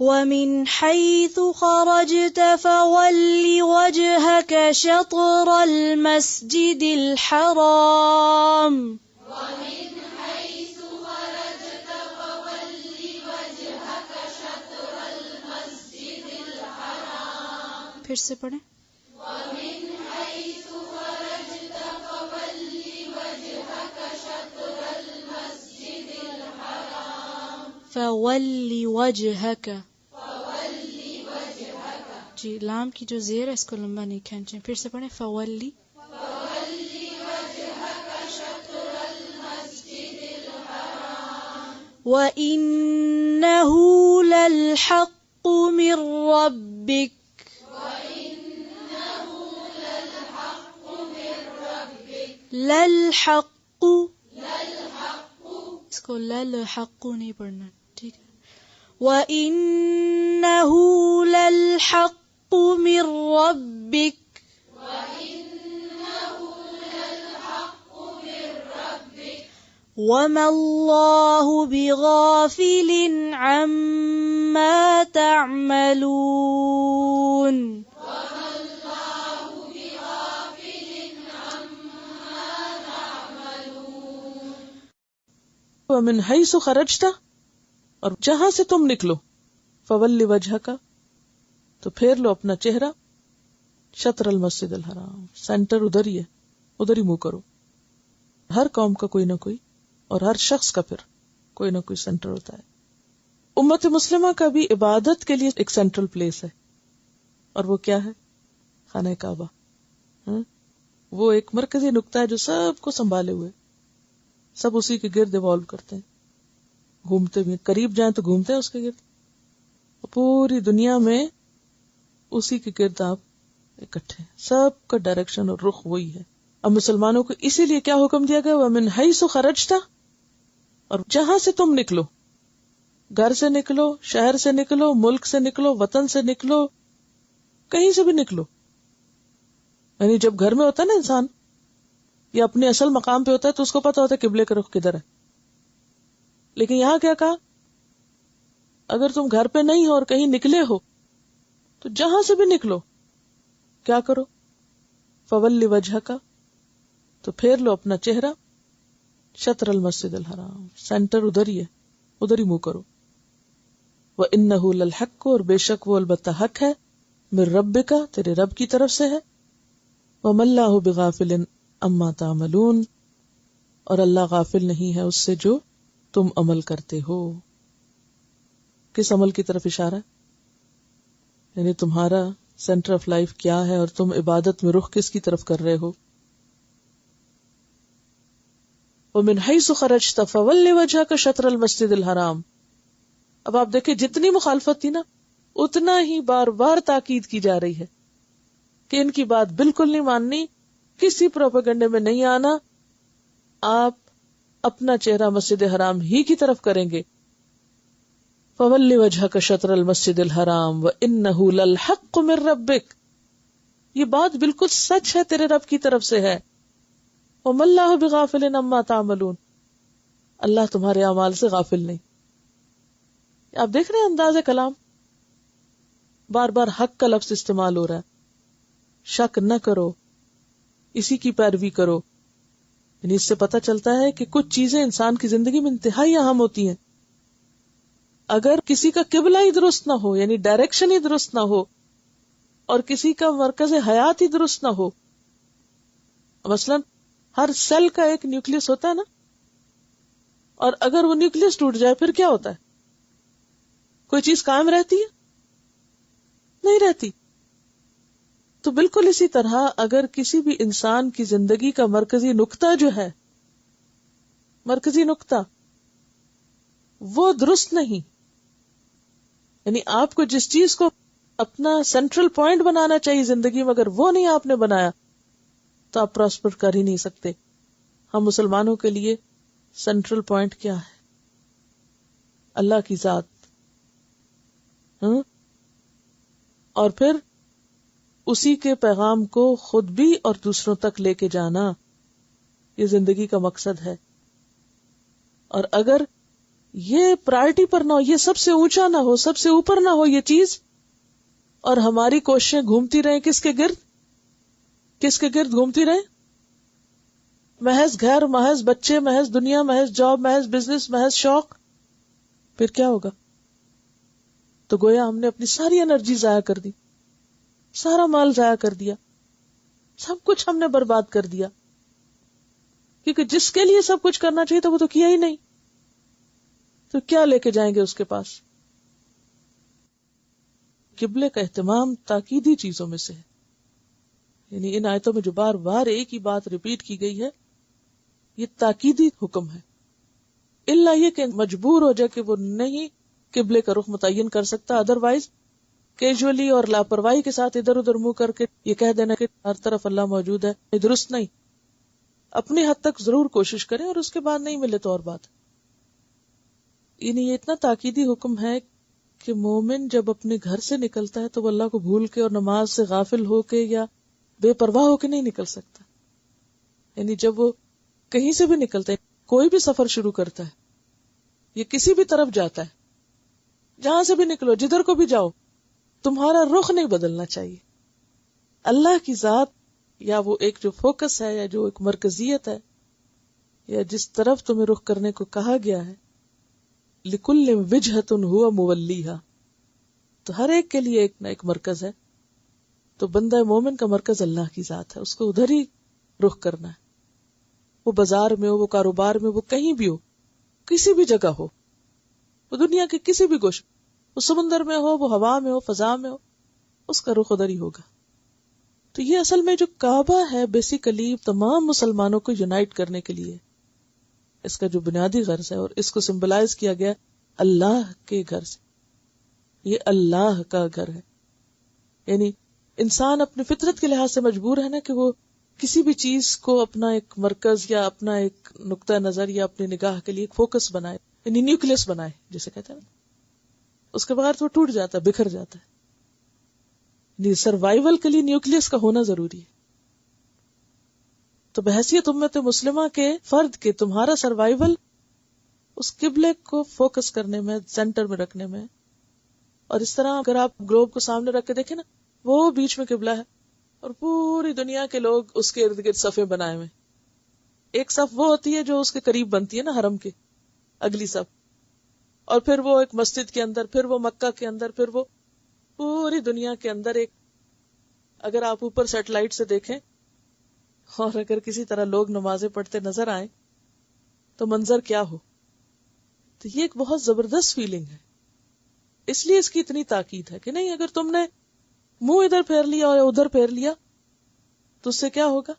وَمِنْ حَيْثُ خَرَجْتَ فَوَلِّ وَجْهَكَ شَطْرَ الْمَسْجِدِ الْحَرَامِ وَمِنْ حَيْثُ خَرَجْتَ فَوَلِّ وَجْهَكَ شَطْرَ الْمَسْجِدِ الْحَرَامِ. پھر سے پڑھیں. وَمِنْ حَيْثُ خَرَجْتَ فَوَلِّ وَجْهَكَ شَطْرَ الْمَسْجِدِ الْحَرَامِ. فَوَلِّ وَجْهَكَ. جی لام کی جو زیر ہے اس کو لمبا نہیں کھینچیں. پھر سے پڑھیں. فَوَلِّ وَإِنَّهُ لَلْحَقُّ مِنْ رَبِّكَ. لَلْحَقُّ اس کو لَلْحَقُّ نہیں پڑھنا. ٹھیک ہے. وَإِنَّهُ لَلْحَقُّ مِنْ رَبِّكَ. وَمَا اللَّهُ بِغَافِلٍ عَمَّا تَعْمَلُونَ. وَمِنْ حَيْثُ خَرَجْتَ اور جہاں سے تم نکلو. فَوَلِّ وَجْهَكَ تو پھیر لو اپنا چہرہ. شطر المسجد الحرام سینٹر ادھر ہی ہے, ادھر ہی منہ کرو. ہر قوم کا کوئی نہ کوئی اور ہر شخص کا پھر کوئی نہ کوئی سینٹر ہوتا ہے. امت مسلمہ کا بھی عبادت کے لیے ایک سینٹرل پلیس ہے, اور وہ کیا ہے؟ خانہ کعبہ. وہ ایک مرکزی نقطہ ہے جو سب کو سنبھالے ہوئے, سب اسی کے گرد ایوالو کرتے ہیں, گھومتے بھی. قریب جائیں تو گھومتے ہیں اس کے گرد, پوری دنیا میں اسی کے گرد آپ اکٹھے. سب کا ڈائریکشن اور رخ وہی ہے. اب مسلمانوں کو اسی لیے کیا حکم دیا گیا؟ وَمِنْ حَيْثُ خَرَجْتَ اور جہاں سے تم نکلو, گھر سے نکلو, شہر سے نکلو, ملک سے نکلو, وطن سے نکلو, کہیں سے بھی نکلو. یعنی جب گھر میں ہوتا ہے نا انسان یا اپنے اصل مقام پہ ہوتا ہے تو اس کو پتا ہوتا ہے قبلے کا رخ کدھر ہے. لیکن یہاں کیا کہا؟ اگر تم گھر پہ نہیں ہو اور کہیں نکلے ہو تو جہاں سے بھی نکلو کیا کرو؟ فَوَلِّ وَجْهَكَ تو پھیر لو اپنا چہرہ. شطر المسجد الحرام سینٹر ادھر ہی ہے, ادھر ہی منہ کرو. وَإِنَّهُ لَلْحَقُّ اور بے شک وہ البتہ حق ہے. مِن رَبِّكَ تیرے رب کی طرف سے ہے. وَمَا اللَّهُ بِغَافِلٍ عَمَّا تَعْمَلُونَ اور اللہ غافل نہیں ہے اس سے جو تم عمل کرتے ہو. کس عمل کی طرف اشارہ ہے؟ یعنی تمہارا سینٹر آف لائف کیا ہے اور تم عبادت میں رخ کس کی طرف کر رہے ہو. وَمِنْ حَيْثُ خَرَجْتَ فَوَلِّ وَجْهَكَ شَطْرَ الْمَسْجِدِ الْحَرَامِ. اب آپ دیکھیں جتنی مخالفت تھی نا اتنا ہی بار بار تاکید کی جا رہی ہے کہ ان کی بات بالکل نہیں ماننی, کسی پروپیگنڈے میں نہیں آنا, آپ اپنا چہرہ مسجد حرام ہی کی طرف کریں گے. فَوَلِّ وَجْهَكَ شَطْرَ الْمَسْجِدِ الْحَرَامِ وَإِنَّهُ لَلْحَقُّ مِن رَبِّكَ یہ بات بالکل سچ ہے تیرے رب کی طرف سے ہے. وَمَا اللَّهُ بِغَافِلٍ عَمَّا تَعْمَلُونَ اللہ تمہارے اعمال سے غافل نہیں. آپ دیکھ رہے ہیں انداز کلام, بار بار حق کا لفظ استعمال ہو رہا ہے. شک نہ کرو, اسی کی پیروی کرو. یعنی اس سے پتہ چلتا ہے کہ کچھ چیزیں انسان کی زندگی میں انتہائی اہم ہوتی ہیں. اگر کسی کا قبلہ ہی درست نہ ہو, یعنی ڈائریکشن ہی درست نہ ہو, اور کسی کا مرکز حیات ہی درست نہ ہو, مثلا ہر سیل کا ایک نیوکلیس ہوتا ہے نا, اور اگر وہ نیوکلیس ٹوٹ جائے پھر کیا ہوتا ہے؟ کوئی چیز قائم رہتی ہے؟ نہیں رہتی. تو بالکل اسی طرح اگر کسی بھی انسان کی زندگی کا مرکزی نقطہ جو ہے, مرکزی نقطہ وہ درست نہیں, یعنی آپ کو جس چیز کو اپنا سینٹرل پوائنٹ بنانا چاہیے زندگی میں, اگر وہ نہیں آپ نے بنایا تو آپ پراسپر کر ہی نہیں سکتے. ہم مسلمانوں کے لیے سینٹرل پوائنٹ کیا ہے؟ اللہ کی ذات. اور پھر اسی کے پیغام کو خود بھی اور دوسروں تک لے کے جانا, یہ زندگی کا مقصد ہے. اور اگر یہ پرائرٹی پر نہ ہو، یہ سب سے اونچا نہ ہو، سب سے اوپر نہ ہو یہ چیز، اور ہماری کوششیں گھومتی رہیں کس کے گرد گھومتی رہیں؟ محض گھر، محض بچے، محض دنیا، محض جاب، محض بزنس، محض شوق. پھر کیا ہوگا؟ تو گویا ہم نے اپنی ساری انرجی ضائع کر دی، سارا مال ضائع کر دیا، سب کچھ ہم نے برباد کر دیا، کیونکہ جس کے لیے سب کچھ کرنا چاہیے تھا وہ تو کیا ہی نہیں. تو کیا لے کے جائیں گے اس کے پاس؟ قبلے کا اہتمام تاکیدی چیزوں میں سے ہے. یعنی ان آیتوں میں جو بار بار ایک ہی بات ریپیٹ کی گئی ہے، یہ تاکیدی حکم ہے. الا یہ کہ مجبور ہو جائے کہ وہ نہیں قبلے کا رخ متعین کر سکتا، ادروائز کیجولی اور لاپرواہی کے ساتھ ادھر ادھر منہ کر کے یہ کہہ دینا کہ ہر طرف اللہ موجود ہے، یہ درست نہیں. اپنی حد تک ضرور کوشش کریں، اور اس کے بعد نہیں ملے تو اور بات. یعنی یہ اتنا تاکیدی حکم ہے کہ مومن جب اپنے گھر سے نکلتا ہے تو وہ اللہ کو بھول کے اور نماز سے غافل ہو کے یا بے پرواہ ہو کے نہیں نکل سکتا. یعنی جب وہ کہیں سے بھی نکلتا ہے، کوئی بھی سفر شروع کرتا ہے یا کسی بھی طرف جاتا ہے، جہاں سے بھی نکلو، جدھر کو بھی جاؤ، تمہارا رخ نہیں بدلنا چاہیے. اللہ کی ذات یا وہ ایک جو فوکس ہے یا جو ایک مرکزیت ہے یا جس طرف تمہیں رخ کرنے کو کہا گیا ہے، لِكُلٍّ وِجْهَةٌ هُوَ مُوَلِّيهَا، تو ہر ایک کے لیے ایک نہ ایک مرکز ہے. تو بندہ مومن کا مرکز اللہ کی ذات ہے، اس کو ادھر ہی رخ کرنا ہے. وہ بازار میں ہو، وہ کاروبار میں، وہ کہیں بھی ہو، کسی بھی جگہ ہو، وہ دنیا کے کسی بھی گوشے، وہ سمندر میں ہو، وہ ہوا میں ہو، فضا میں ہو، اس کا رخ ادھر ہی ہوگا. تو یہ اصل میں جو کعبہ ہے بیسیکلی تمام مسلمانوں کو یونائٹ کرنے کے لیے، اس کا جو بنیادی غرض ہے، اور اس کو سمبلائز کیا گیا اللہ کے گھر سے. یہ اللہ کا گھر ہے. یعنی انسان اپنی فطرت کے لحاظ سے مجبور ہے نا کہ وہ کسی بھی چیز کو اپنا ایک مرکز یا اپنا ایک نقطہ نظر یا اپنی نگاہ کے لیے ایک فوکس بنائے، یعنی نیوکلس بنائے جسے کہتے ہیں نا. اس کے بغیر تو وہ ٹوٹ جاتا ہے، بکھر جاتا ہے. سروائیول کے لیے نیوکلس کا ہونا ضروری ہے. تو بحیثیت امت مسلمہ کے فرد کے تمہارا سروائیول اس قبلے کو فوکس کرنے میں، سینٹر میں رکھنے میں. اور اس طرح اگر آپ گلوب کو سامنے رکھ کے دیکھیں نا، وہ بیچ میں قبلہ ہے اور پوری دنیا کے لوگ اس کے ارد گرد صفیں بنائے ہوئے. ایک صف وہ ہوتی ہے جو اس کے قریب بنتی ہے نا، حرم کے اگلی صف، اور پھر وہ ایک مسجد کے اندر، پھر وہ مکہ کے اندر، پھر وہ پوری دنیا کے اندر ایک. اگر آپ اوپر سیٹلائٹ سے دیکھیں اور اگر کسی طرح لوگ نمازیں پڑھتے نظر آئیں تو منظر کیا ہو. تو یہ ایک بہت زبردست فیلنگ ہے. اس لیے اس کی اتنی تاکید ہے کہ نہیں، اگر تم نے منہ ادھر پھیر لیا اور ادھر پھیر لیا تو اس سے کیا ہوگا؟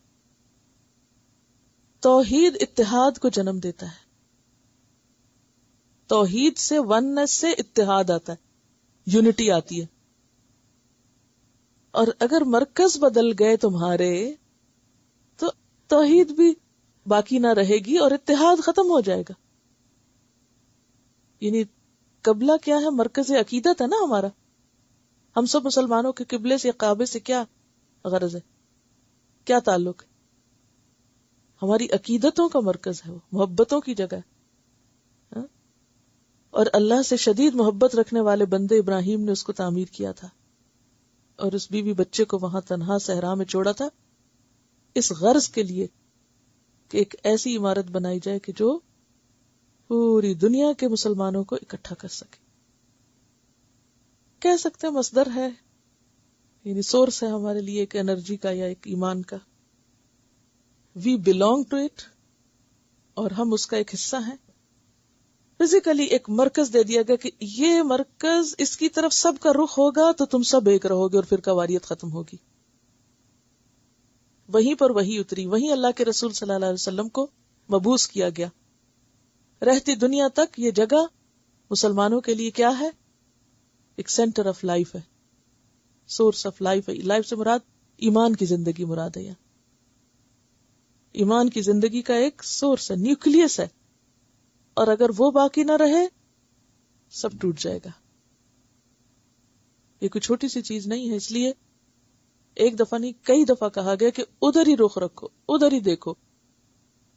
توحید اتحاد کو جنم دیتا ہے. توحید سے، وننس سے اتحاد آتا ہے، یونٹی آتی ہے. اور اگر مرکز بدل گئے تمہارے تو توحید بھی باقی نہ رہے گی اور اتحاد ختم ہو جائے گا. یعنی قبلہ کیا ہے؟ مرکز عقیدت ہے نا ہمارا. ہم سب مسلمانوں کے قبلے سے، کعبے سے کیا غرض ہے، کیا تعلق ہے؟ ہماری عقیدتوں کا مرکز ہے، وہ محبتوں کی جگہ ہے. اور اللہ سے شدید محبت رکھنے والے بندے ابراہیم نے اس کو تعمیر کیا تھا اور اس بیوی بچے کو وہاں تنہا صحرا میں چھوڑا تھا، اس غرض کے لیے کہ ایک ایسی عمارت بنائی جائے کہ جو پوری دنیا کے مسلمانوں کو اکٹھا کر سکے. کہہ سکتے ہیں مصدر ہے، یعنی سورس ہے ہمارے لیے ایک انرجی کا یا ایک ایمان کا. وی بلونگ ٹو اٹ، اور ہم اس کا ایک حصہ ہیں. فزیکلی ایک مرکز دے دیا گیا کہ یہ مرکز، اس کی طرف سب کا رخ ہوگا تو تم سب ایک رہو گے اور فرقہ واریت ختم ہوگی. وہیں پر وہی اتری، وہیں اللہ کے رسول صلی اللہ علیہ وسلم کو مبعوث کیا گیا. رہتی دنیا تک یہ جگہ مسلمانوں کے لیے کیا ہے؟ ایک سینٹر آف لائف ہے، سورس آف لائف ہے. لائف سے مراد ایمان کی زندگی مراد ہے. ایمان کی زندگی کا ایک سورس ہے، نیوکلیس ہے. اور اگر وہ باقی نہ رہے سب ٹوٹ جائے گا. یہ کوئی چھوٹی سی چیز نہیں ہے. اس لیے ایک دفعہ نہیں، کئی دفعہ کہا گیا کہ ادھر ہی رخ رکھو، ادھر ہی دیکھو.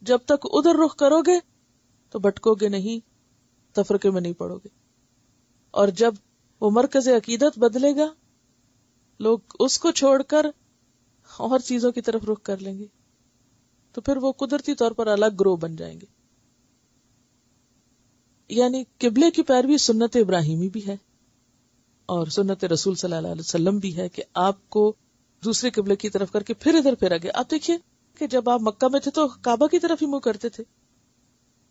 جب تک ادھر رخ کرو گے تو بھٹکو گے نہیں، تفرقے میں نہیں پڑو گے. اور جب وہ مرکز عقیدت بدلے گا لوگ اس کو چھوڑ کر اور چیزوں کی طرف رخ کر لیں گے تو پھر وہ قدرتی طور پر الگ گروہ بن جائیں گے. یعنی قبلے کی پیروی سنت ابراہیمی بھی ہے اور سنت رسول صلی اللہ علیہ وسلم بھی ہے کہ آپ کو دوسرے قبلے کی طرف کر کے پھر ادھر پھر آگے. آپ دیکھیے کہ جب آپ مکہ میں تھے تو کعبہ کی طرف ہی منہ کرتے تھے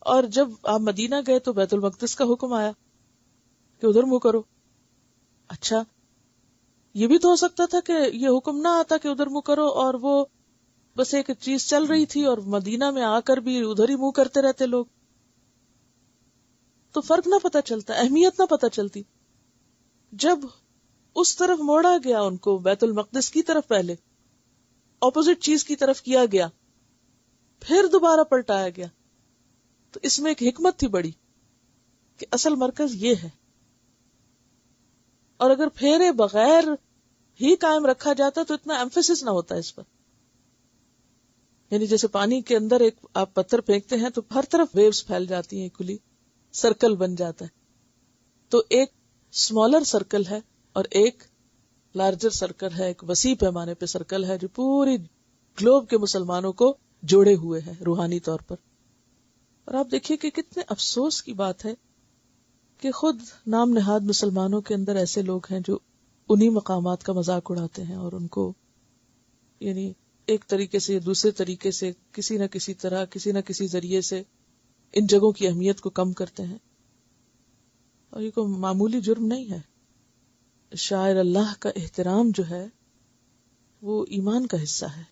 اور جب آپ مدینہ گئے تو بیت المقدس کا حکم آیا کہ ادھر منہ کرو. اچھا یہ بھی تو ہو سکتا تھا کہ یہ حکم نہ آتا کہ ادھر منہ کرو اور وہ بس ایک چیز چل رہی تھی اور مدینہ میں آ کر بھی ادھر ہی منہ کرتے رہتے لوگ, تو فرق نہ پتا چلتا, اہمیت نہ پتا چلتی. جب اس طرف موڑا گیا ان کو بیت المقدس کی طرف, پہلے اپوزٹ چیز کی طرف کیا گیا پھر دوبارہ پلٹایا گیا, تو اس میں ایک حکمت تھی بڑی کہ اصل مرکز یہ ہے. اور اگر پھیرے بغیر ہی قائم رکھا جاتا تو اتنا ایمفیسس نہ ہوتا اس پر. یعنی جیسے پانی کے اندر ایک آپ پتھر پھینکتے ہیں تو ہر طرف ویوز پھیل جاتی ہیں, کھلی سرکل بن جاتا ہے. تو ایک اسمالر سرکل ہے اور ایک لارجر سرکل ہے, ایک وسیع پیمانے پہ سرکل ہے جو پوری گلوب کے مسلمانوں کو جوڑے ہوئے ہے روحانی طور پر. اور آپ دیکھیے کہ کتنے افسوس کی بات ہے کہ خود نام نہاد مسلمانوں کے اندر ایسے لوگ ہیں جو انہی مقامات کا مذاق اڑاتے ہیں اور ان کو یعنی ایک طریقے سے دوسرے طریقے سے کسی نہ کسی طرح کسی نہ کسی ذریعے سے ان جگہوں کی اہمیت کو کم کرتے ہیں. اور یہ کوئی معمولی جرم نہیں ہے. شاعر اللہ کا احترام جو ہے وہ ایمان کا حصہ ہے.